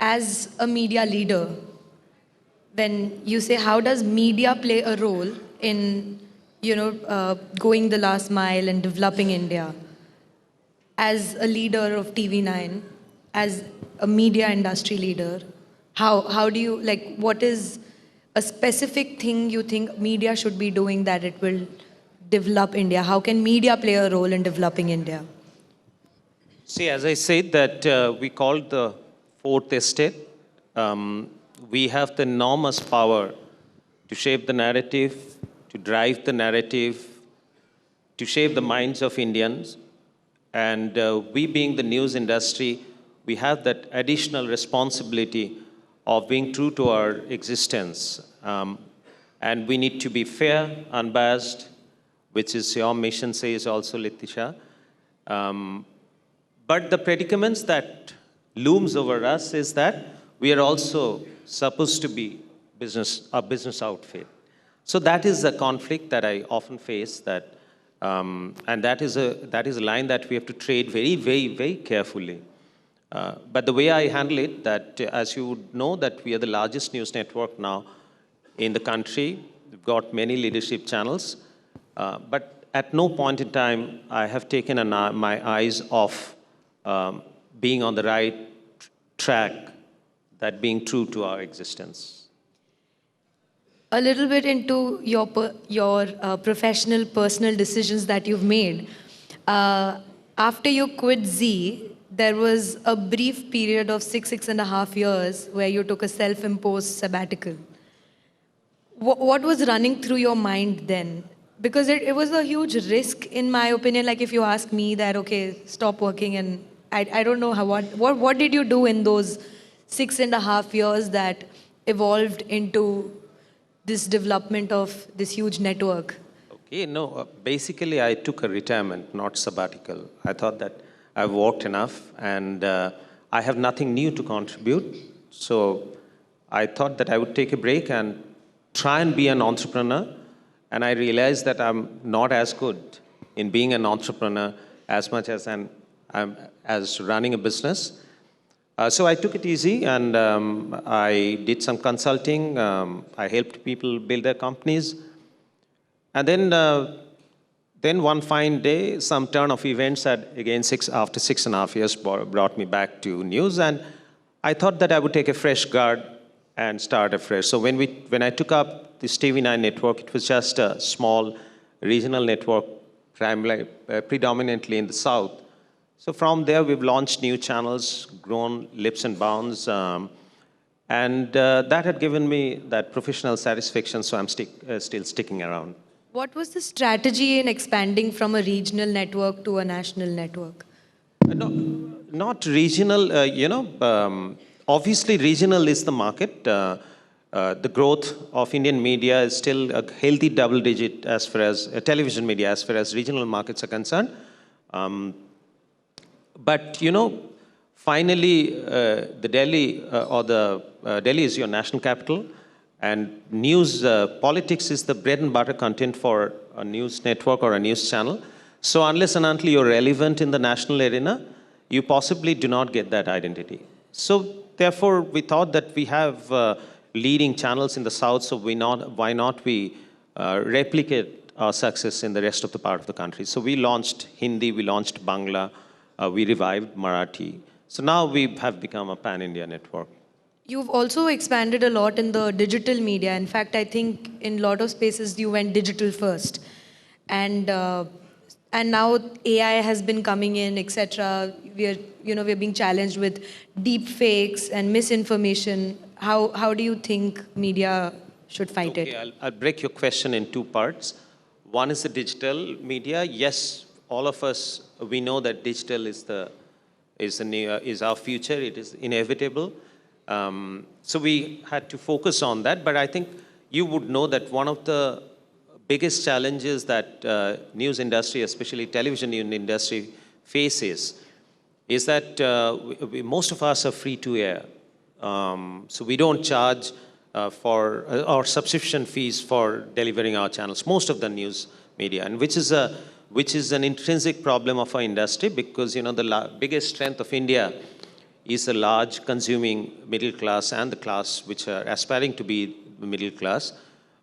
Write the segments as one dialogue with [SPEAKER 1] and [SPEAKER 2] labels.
[SPEAKER 1] as a media leader, when you say how does media play a role in, going the last mile and developing India, as a leader of TV9, as a media industry leader, how do you, like, what is a specific thing you think media should be doing that it will develop India? How can media play a role in developing India?
[SPEAKER 2] See, as I said that we called the fourth estate, we have the enormous power to shape the narrative, to drive the narrative, to shape the minds of Indians. And we being the news industry, we have that additional responsibility of being true to our existence. And we need to be fair, unbiased, which is your mission says also, Litisha. But the predicaments that looms over us is that we are also supposed to be a business outfit. So that is a conflict that I often face, that, and that is a line that we have to trade very, very, very carefully. But the way I handle it, that as you would know, that we are the largest news network now in the country. We've got many leadership channels. But at no point in time I have taken my eyes off being on the right track, that being true to our existence.
[SPEAKER 1] A little bit into your professional, personal decisions that you've made. After you quit Z, there was a brief period of 6.5 years where you took a self-imposed sabbatical. What was running through your mind then? Because it was a huge risk, in my opinion. Like, if you ask me that, okay, stop working, and I don't know what did you do in those 6.5 years that evolved into this development of this huge network?
[SPEAKER 2] Okay, no, basically I took a retirement, not sabbatical. I thought that I've worked enough and I have nothing new to contribute. So I thought that I would take a break and try and be an entrepreneur. And I realized that I'm not as good in being an entrepreneur as much as as running a business. So I took it easy, and I did some consulting. I helped people build their companies. And then one fine day, some turn of events had, again, after 6.5 years, brought me back to news. And I thought that I would take a fresh guard and start afresh. So when I took up this TV9 network, it was just a small regional network, predominantly in the south. So from there, we've launched new channels, grown leaps and bounds, and that had given me that professional satisfaction, so I'm still sticking around.
[SPEAKER 1] What was the strategy in expanding from a regional network to a national network?
[SPEAKER 2] No, not regional, obviously regional is the market. The growth of Indian media is still a healthy double digit as far as television media, as far as regional markets are concerned. But, finally, the Delhi, Delhi is your national capital, and news, politics is the bread and butter content for a news network or a news channel. So unless and until you're relevant in the national arena, you possibly do not get that identity. So therefore, we thought that we have leading channels in the south, so why not we replicate our success in the rest of the part of the country. So we launched Hindi, we launched Bangla, we revived Marathi. So now we have become a pan-India network.
[SPEAKER 1] You've also expanded a lot in the digital media. In fact, I think in a lot of spaces you went digital first. And now AI has been coming in, etc. We're being challenged with deep fakes and misinformation. How do you think media should fight it?
[SPEAKER 2] I'll break your question in two parts. One is the digital media. Yes, all of us, we know that digital is our future. It is inevitable. So we had to focus on that. But I think you would know that one of the biggest challenges that news industry, especially television industry, faces is that most of us are free to air. So we don't charge for our subscription fees for delivering our channels, most of the news media, and which is an intrinsic problem of our industry, because the biggest strength of India is a large consuming middle class and the class which are aspiring to be the middle class,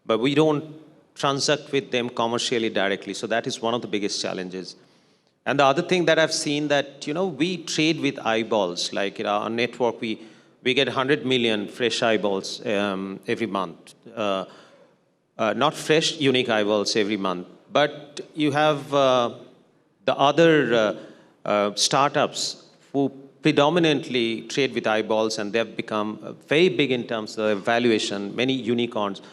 [SPEAKER 2] but we don't transact with them commercially directly. So that is one of the biggest challenges. And the other thing that I've seen that, we trade with eyeballs. Like in our network, we get 100 million fresh eyeballs every month. Not fresh, unique eyeballs every month. But you have the other startups who predominantly trade with eyeballs, and they've become very big in terms of valuation, many unicorns.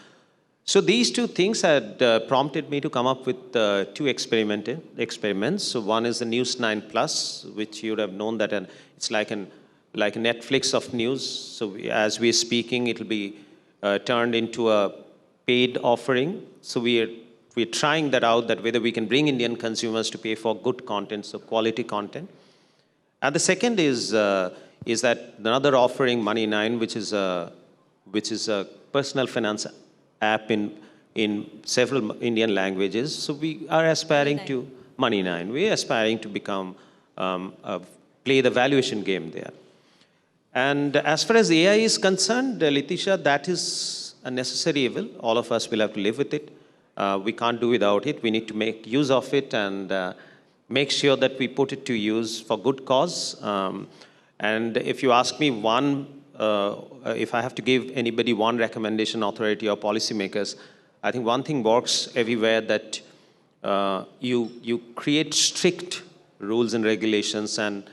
[SPEAKER 2] So these two things had prompted me to come up with two experiments. So one is the News 9 Plus, which you would have known that it's like a Netflix of news. So as we're speaking, it'll be turned into a paid offering. So we're trying that out, that whether we can bring Indian consumers to pay for good content, so quality content. And the second is that another offering, Money 9, which is a personal finance app in several Indian languages. So we are aspiring to Money 9. We are aspiring to become play the valuation game there. And as far as AI is concerned, Litisha, that is a necessary evil. All of us will have to live with it. We can't do without it. We need to make use of it and make sure that we put it to use for good cause. And if you ask me if I have to give anybody one recommendation, authority or policymakers, I think one thing works everywhere, that you create strict rules and regulations and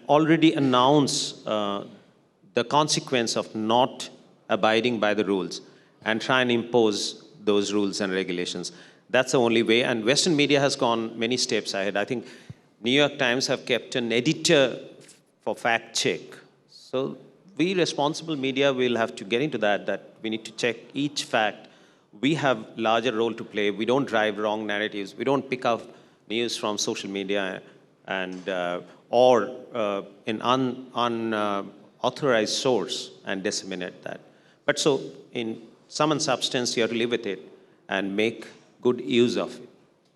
[SPEAKER 2] already announce the consequence of not abiding by the rules and try and impose those rules and regulations. That's the only way. And Western media has gone many steps ahead. I think New York Times have kept an editor for fact check. So we responsible media will have to get into that we need to check each fact. We have larger role to play. We don't drive wrong narratives. We don't pick up news from social media and or an unauthorized source and disseminate that. But so in sum and substance, you have to live with it and make good use of it.